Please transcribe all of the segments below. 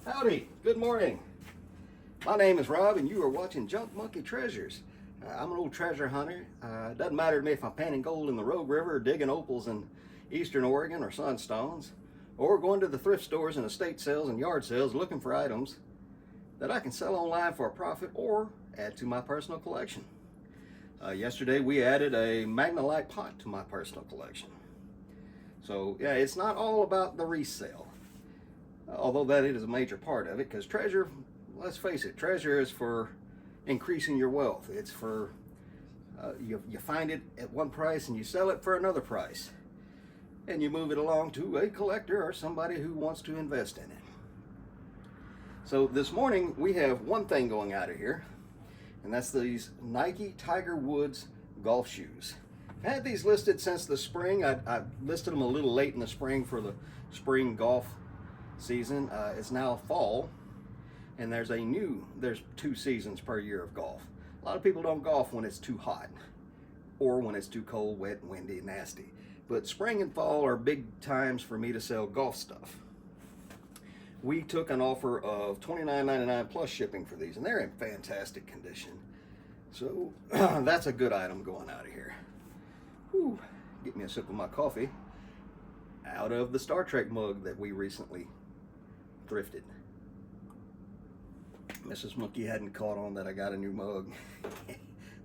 Howdy, good morning. My name is Rob and you are watching Junk Monkey Treasures. I'm an old treasure hunter. It doesn't matter to me if I'm panning gold in the Rogue River or digging opals in eastern Oregon or sunstones, or going to the thrift stores and estate sales and yard sales looking for items that I can sell online for a profit or add to my personal collection. Yesterday we added a Magnolite pot to my personal collection. So yeah, it's not all about the resale. Although that is a major part of it, because treasure, let's face it, treasure is for increasing your wealth. It's for, you find it at one price and you sell it for another price. And you move it along to a collector or somebody who wants to invest in it. So this morning we have one thing going out of here, and that's these Nike Tiger Woods golf shoes. I had these listed since the spring. I listed them a little late in the spring for the spring golf season. It's now fall, and there's 2 seasons per year of golf. A lot of people don't golf when it's too hot or when it's too cold, wet, windy, and nasty. But spring and fall are big times for me to sell golf stuff. We took an offer of $29.99 plus shipping for these, and they're in fantastic condition. So that's a good item going out of here. Whew. Get me a sip of my coffee out of the Star Trek mug that we recently thrifted. Mrs. Monkey hadn't caught on that I got a new mug.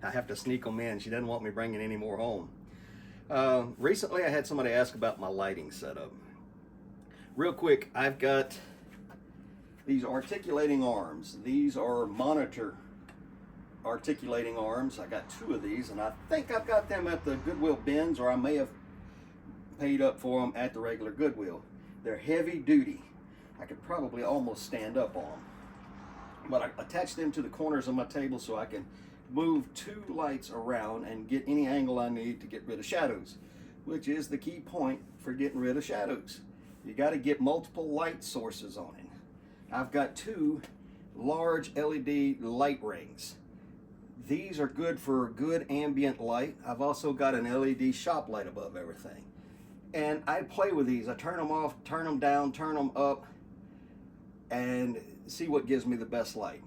I have to sneak them in. She doesn't want me bringing any more home. Recently I had somebody ask about my lighting setup. Real quick, I've got these articulating arms. These are monitor articulating arms. I got 2 of these, and I think I've got them at the Goodwill bins, or I may have paid up for them at the regular Goodwill. They're heavy duty. I could probably almost stand up on them. But I attached them to the corners of my table so I can move 2 lights around and get any angle I need to get rid of shadows, which is the key point for getting rid of shadows. You got to get multiple light sources on it. I've got 2 large LED light rings. These are good for good ambient light. I've also got an LED shop light above everything. And I play with these. I turn them off, turn them down, turn them up, and see what gives me the best light.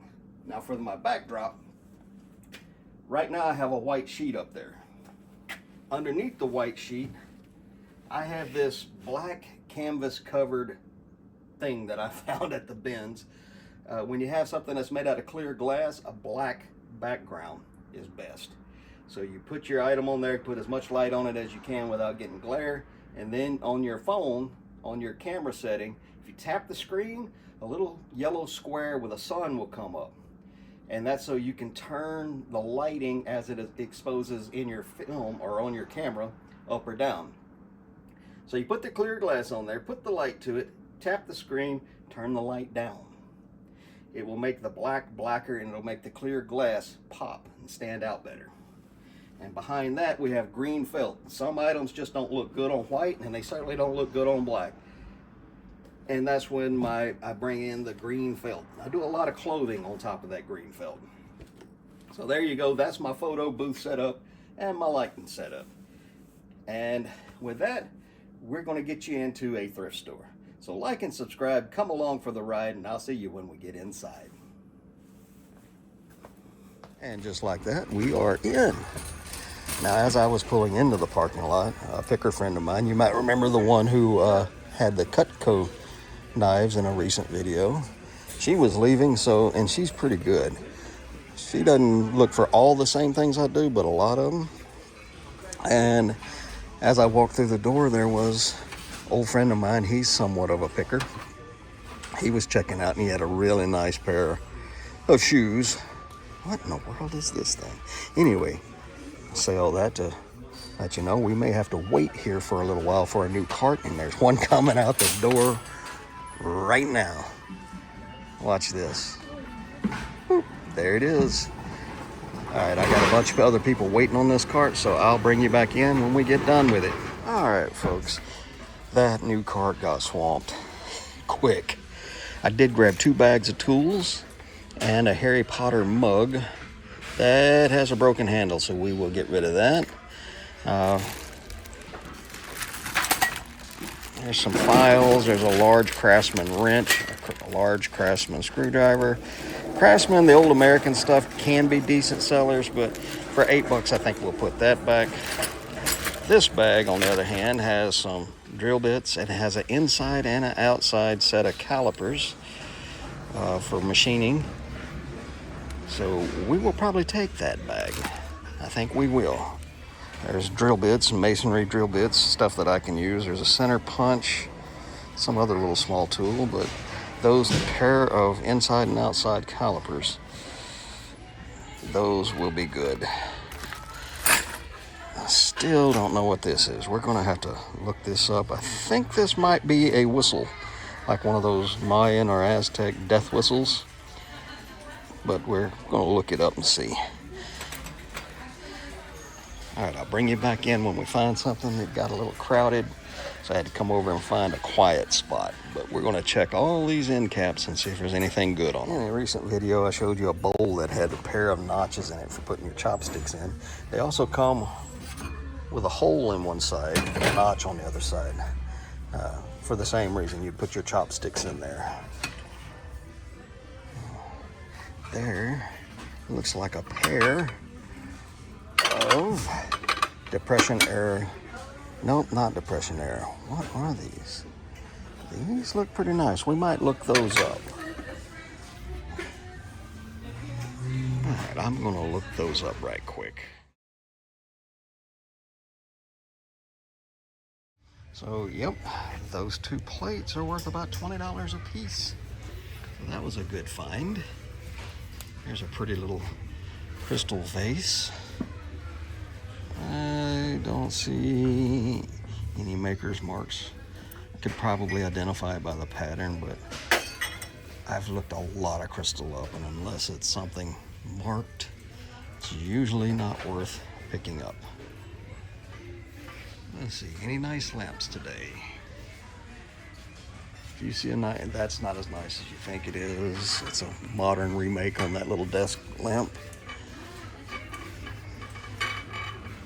Now for my backdrop, right now I have a white sheet up there. Underneath the white sheet, I have this black canvas covered thing that I found at the bins. When you have something that's made out of clear glass, a black background is best. So you put your item on there, put as much light on it as you can without getting glare, and then on your phone, on your camera setting, if you tap the screen, a little yellow square with a sun will come up. And that's so you can turn the lighting as it exposes in your film or on your camera up or down. So you put the clear glass on there, put the light to it, tap the screen, turn the light down. It will make the black blacker, and it'll make the clear glass pop and stand out better. And behind that we have green felt. Some items just don't look good on white, and they certainly don't look good on black. And that's when I bring in the green felt. I do a lot of clothing on top of that green felt. So there you go. That's my photo booth setup and my lighting setup. And with that, we're going to get you into a thrift store. So like and subscribe, come along for the ride, and I'll see you when we get inside. And just like that, we are in. Now, as I was pulling into the parking lot, a picker friend of mine, you might remember the one who had the Cutco knives in a recent video. She was leaving, and she's pretty good. She doesn't look for all the same things I do, but a lot of them. And as I walked through the door, there was an old friend of mine. He's somewhat of a picker. He was checking out, and he had a really nice pair of shoes. What in the world is this thing? Anyway, I say all that to let you know we may have to wait here for a little while for a new cart, and there's one coming out the door right now. Watch this. There it is. All right, I got a bunch of other people waiting on this cart, so I'll bring you back in when we get done with it. All right, folks, that new cart got swamped quick. I did grab 2 bags of tools and a Harry Potter mug that has a broken handle, so we will get rid of that. There's some files. There's a large Craftsman wrench, a large Craftsman screwdriver. Craftsman, the old American stuff, can be decent sellers, but for $8, I think we'll put that back. This bag, on the other hand, has some drill bits. It has an inside and an outside set of calipers for machining. So we will probably take that bag. I think we will. There's drill bits, masonry drill bits, stuff that I can use. There's a center punch, some other little small tool, but those pair of inside and outside calipers, those will be good. I still don't know what this is. We're going to have to look this up. I think this might be a whistle, like one of those Mayan or Aztec death whistles, but we're going to look it up and see. All right, I'll bring you back in when we find something. It got a little crowded, so I had to come over and find a quiet spot. But we're going to check all these end caps and see if there's anything good on them. In a recent video, I showed you a bowl that had a pair of notches in it for putting your chopsticks in. They also come with a hole in one side and a notch on the other side. For the same reason, you put your chopsticks in there. There looks like a pair of depression error. Nope, not depression error. What are these? These look pretty nice. We might look those up. All right, I'm gonna look those up right quick. So, yep, those two plates are worth about $20 a piece. So that was a good find. Here's a pretty little crystal vase. I don't see any maker's marks. I could probably identify it by the pattern, but I've looked a lot of crystal up, and unless it's something marked, it's usually not worth picking up. Let's see, any nice lamps today? If you see a nice, that's not as nice as you think it is. It's a modern remake on that little desk lamp.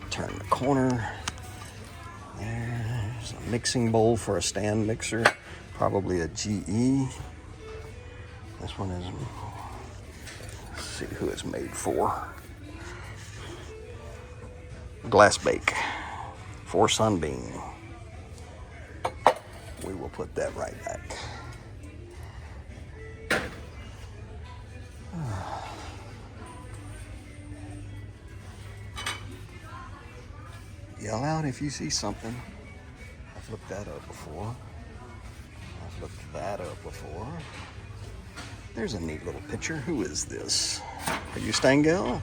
Turn the corner. There's a mixing bowl for a stand mixer, probably a GE. This one is, let's see who it's made for. Glass bake for Sunbeam. We will put that right back. Yell out if you see something. I've looked that up before. I've looked that up before. There's a neat little picture. Who is this? Are you Stangel?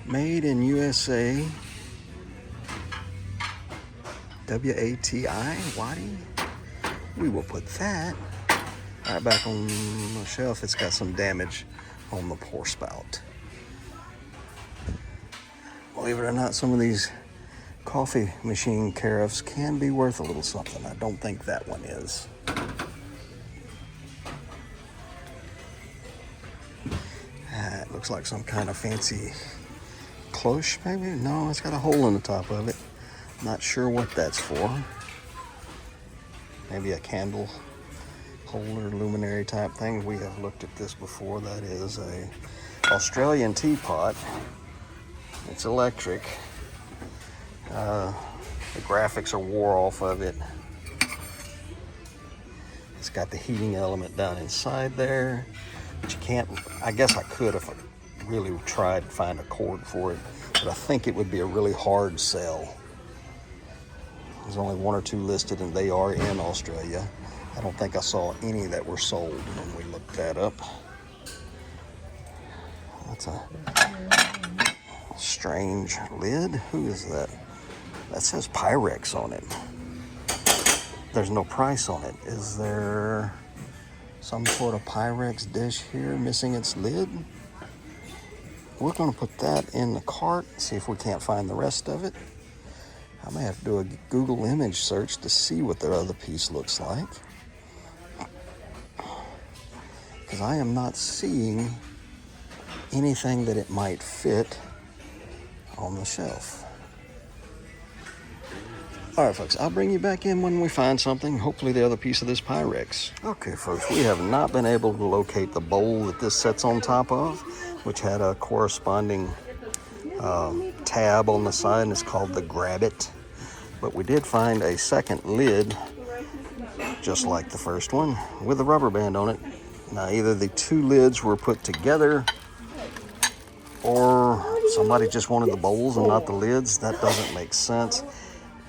Made in USA. W-A-T-I, Waddy. We will put that right back on the shelf. It's got some damage on the pour spout. Believe it or not, some of these coffee machine carafes can be worth a little something. I don't think that one is. It looks like some kind of fancy cloche, maybe? No, it's got a hole in the top of it. Not sure what that's for. Maybe a candle holder, luminary type thing. We have looked at this before. That is a Australian teapot. It's electric. The graphics are wore off of it. It's got the heating element down inside there. But you can't, I guess I could if I really tried to find a cord for it. But I think it would be a really hard sell. There's only one or two listed, and they are in Australia. I don't think I saw any that were sold when we looked that up. That's a strange lid. Who is that? That says Pyrex on it. There's no price on it. Is there some sort of Pyrex dish here missing its lid? We're going to put that in the cart, see if we can't find the rest of it. I may have to do a Google image search to see what their other piece looks like, because I am not seeing anything that it might fit on the shelf. All right, folks, I'll bring you back in when we find something, hopefully the other piece of this Pyrex. Okay, folks, we have not been able to locate the bowl that this sits on top of, which had a corresponding tab on the side, and it's called the Grab It. But we did find a second lid, just like the first one, with a rubber band on it. Now, either the two lids were put together, or somebody just wanted the bowls and not the lids. That doesn't make sense.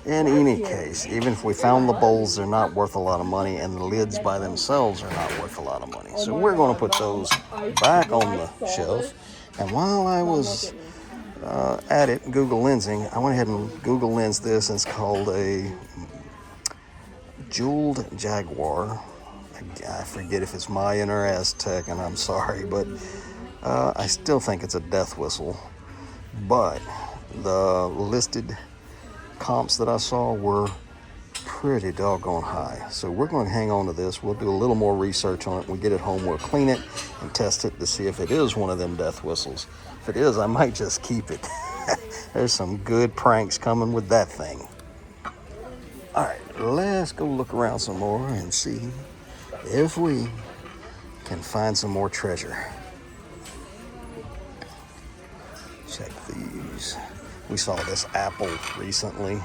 In any case, even if we found the bowls, they're not worth a lot of money, and the lids by themselves are not worth a lot of money. So we're going to put those back on the shelf. And while I was at it, Google Lensing, I went ahead and Google Lensed this, and it's called a jeweled jaguar. I forget if it's Mayan or Aztec, and I'm sorry, but I still think it's a death whistle. But the listed comps that I saw were pretty doggone high. So we're going to hang on to this. We'll do a little more research on it. When we get it home, we'll clean it and test it to see if it is one of them death whistles. If it is, I might just keep it. There's some good pranks coming with that thing. All right, let's go look around some more and see if we can find some more treasure. Check these. We saw this apple recently.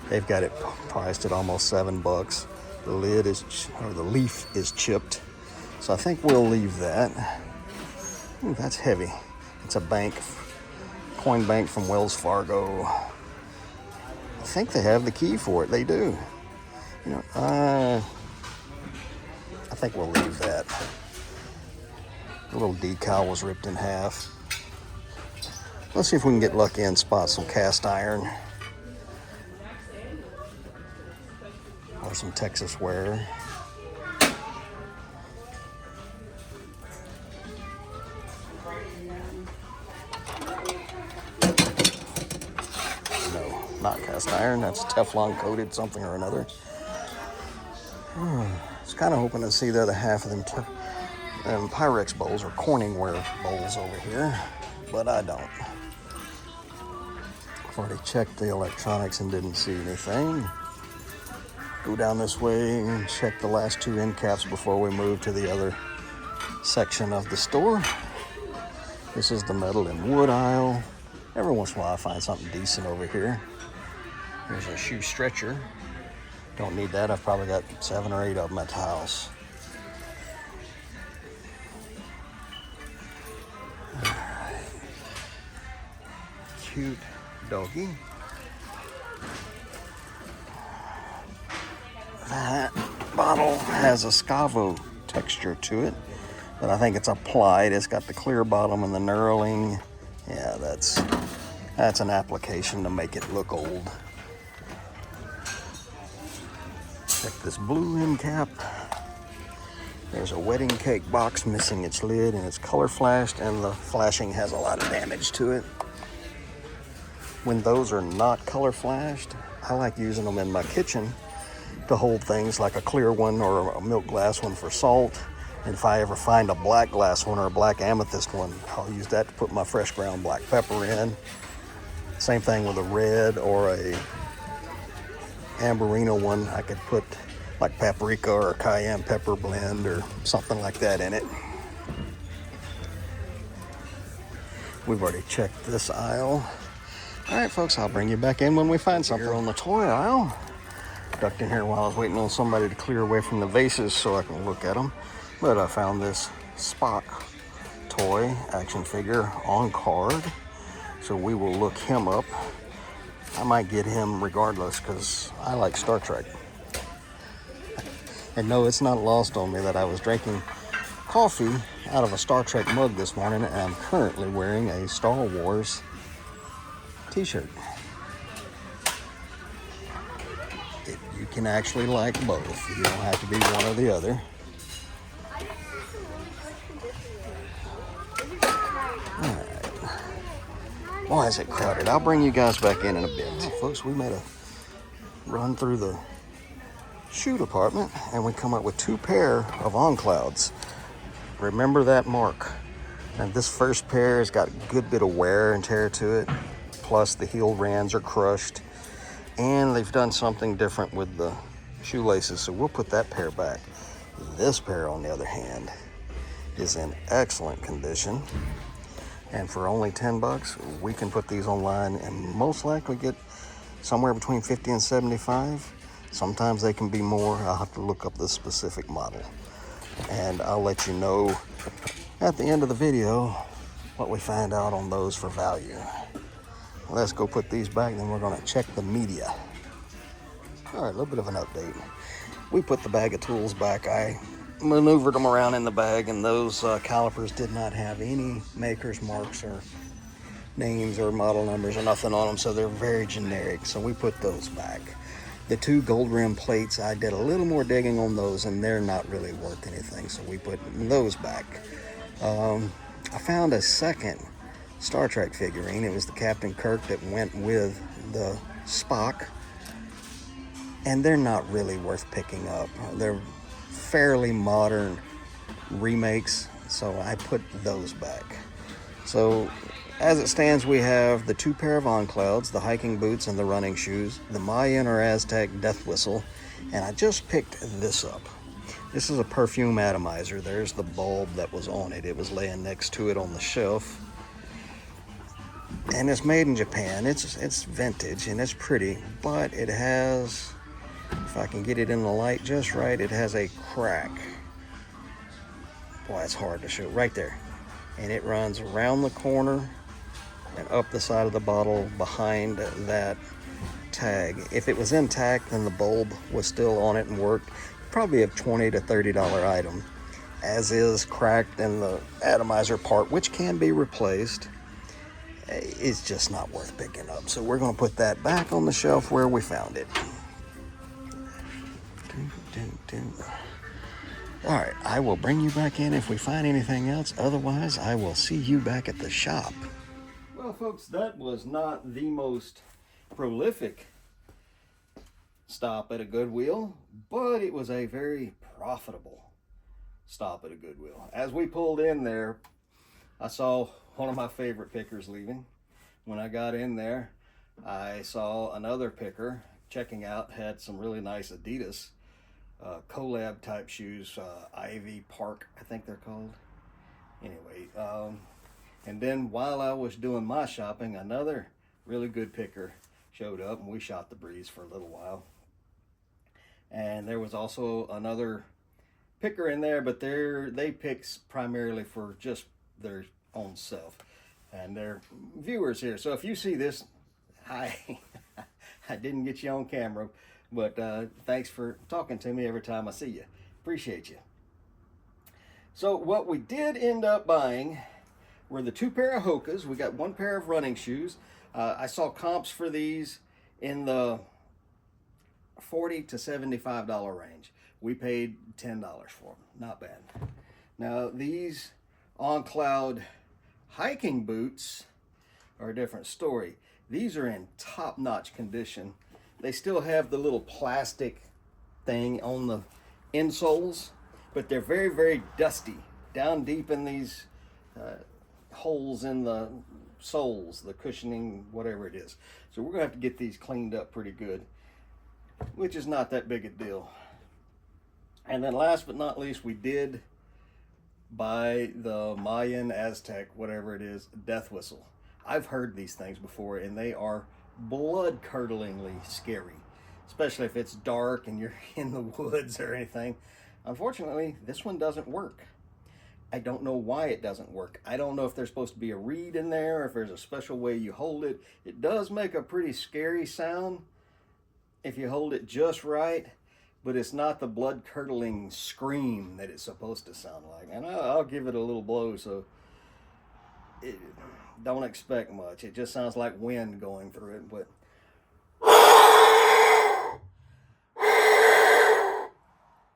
They've got it priced at almost $7. The lid is, or the leaf is chipped. So I think we'll leave that. Ooh, that's heavy. It's a bank, coin bank from Wells Fargo. I think they have the key for it. They do. You know, I think we'll leave that. The little decal was ripped in half. Let's see if we can get lucky and spot some cast iron. Or some Texas ware. No, not cast iron. That's Teflon coated something or another. I was kind of hoping to see the other half of them Pyrex bowls or Corningware bowls over here, but I don't. I've already checked the electronics and didn't see anything. Go down this way and check the last two end caps before we move to the other section of the store. This is the metal and wood aisle. Every once in a while I find something decent over here. Here's a shoe stretcher. Don't need that. I've probably got 7 or 8 of them at the house. All right. Cute doggy. That bottle has a Scavo texture to it, but I think it's applied. It's got the clear bottom and the knurling. Yeah, that's an application to make it look old. Check this blue end cap. There's a wedding cake box missing its lid, and it's color flashed, and the flashing has a lot of damage to it. When those are not color flashed, I like using them in my kitchen to hold things like a clear one or a milk glass one for salt. And if I ever find a black glass one or a black amethyst one, I'll use that to put my fresh ground black pepper in. Same thing with a red or a amberino one. I could put like paprika or a cayenne pepper blend or something like that in it. We've already checked this aisle. All right, folks, I'll bring you back in when we find something. Here on the toy aisle. Ducked in here while I was waiting on somebody to clear away from the vases so I can look at them. But I found this Spock toy action figure on card. So we will look him up. I might get him regardless because I like Star Trek. And no, it's not lost on me that I was drinking coffee out of a Star Trek mug this morning, and I'm currently wearing a Star Wars t-shirt. You can actually like both. You don't have to be one or the other. All right. Why is it crowded? I'll bring you guys back in a bit. Well, folks, we made a run through the shoe department, and we come up with 2 pair of On Clouds. Remember that mark. And this first pair has got a good bit of wear and tear to it. Plus the heel rands are crushed. And they've done something different with the shoelaces, so we'll put that pair back. This pair, on the other hand, is in excellent condition. And for only 10 bucks, we can put these online and most likely get somewhere between 50 and 75. Sometimes they can be more. I'll have to look up the specific model. And I'll let you know at the end of the video what we find out on those for value. Let's go put these back, then we're gonna check the media. All right, a little bit of an update. We put the bag of tools back. I maneuvered them around in the bag, and those calipers did not have any maker's marks or names or model numbers or nothing on them, so they're very generic, so we put those back. The two gold rim plates, I did a little more digging on those, and they're not really worth anything, so we put those back. I found a second Star Trek figurine. It was the Captain Kirk that went with the Spock, and they're not really worth picking up. They're fairly modern remakes, so I put those back. So as it stands, we have the two pair of On Clouds, the hiking boots and the running shoes, the Mayan or Aztec death whistle, and I just picked this up. This is a perfume atomizer. There's the bulb that was on it. It was laying next to it on the shelf. And it's made in Japan. It's vintage and it's pretty, but it has, if I can get it in the light just right, it has a crack. Boy, it's hard to show. Right there. And it runs around the corner and up the side of the bottle behind that tag. If it was intact and the bulb was still on it and worked, probably a $20 to $30 item. As is cracked in the atomizer part, which can be replaced, it's just not worth picking up. So we're going to put that back on the shelf where we found it. All right, I will bring you back in if we find anything else. Otherwise, I will see you back at the shop. Well, folks, that was not the most prolific stop at a Goodwill, but it was a very profitable stop at a Goodwill. As we pulled in there, I saw one of my favorite pickers leaving. When I got in there, I saw another picker checking out, had some really nice Adidas collab type shoes, Ivy Park, I think they're called. Anyway, and then while I was doing my shopping, another really good picker showed up and we shot the breeze for a little while. And there was also another picker in there, but they pick primarily for just their own self and their viewers here. So if you see this, hi, I didn't get you on camera, but thanks for talking to me every time I see you. Appreciate you. So what we did end up buying were the two pair of Hokas. We got one pair of running shoes. I saw comps for these in the $40 to $75 range. We paid $10 for them. Not bad. Now these On Cloud hiking boots are a different story. These are in top-notch condition. They still have the little plastic thing on the insoles, but they're very, very dusty down deep in these holes in the soles, the cushioning, whatever it is. So we're gonna have to get these cleaned up pretty good, which is not that big a deal. And then last but not least, we did buy the Mayan, Aztec, whatever it is, death whistle. I've heard these things before and they are blood-curdlingly scary, especially if it's dark and you're in the woods or anything. Unfortunately, this one doesn't work. I don't know why it doesn't work. I don't know if there's supposed to be a reed in there or if there's a special way you hold it. It does make a pretty scary sound if you hold it just right, but it's not the blood-curdling scream that it's supposed to sound like. And I'll give it a little blow, so don't expect much. It just sounds like wind going through it, but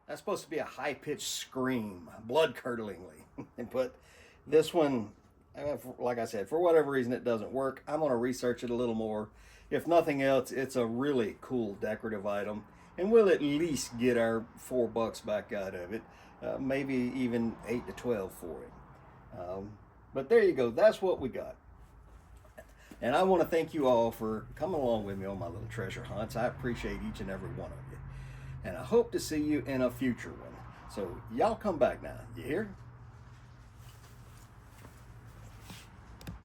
that's supposed to be a high-pitched scream, blood-curdlingly. But this one, like I said, for whatever reason it doesn't work. I'm going to research it a little more. If nothing else, it's a really cool decorative item, and we'll at least get our $4 back out of it. Maybe even 8 to 12 for it. But there you go. That's what we got. And I want to thank you all for coming along with me on my little treasure hunts. I appreciate each and every one of you. And I hope to see you in a future one. So y'all come back now. You hear?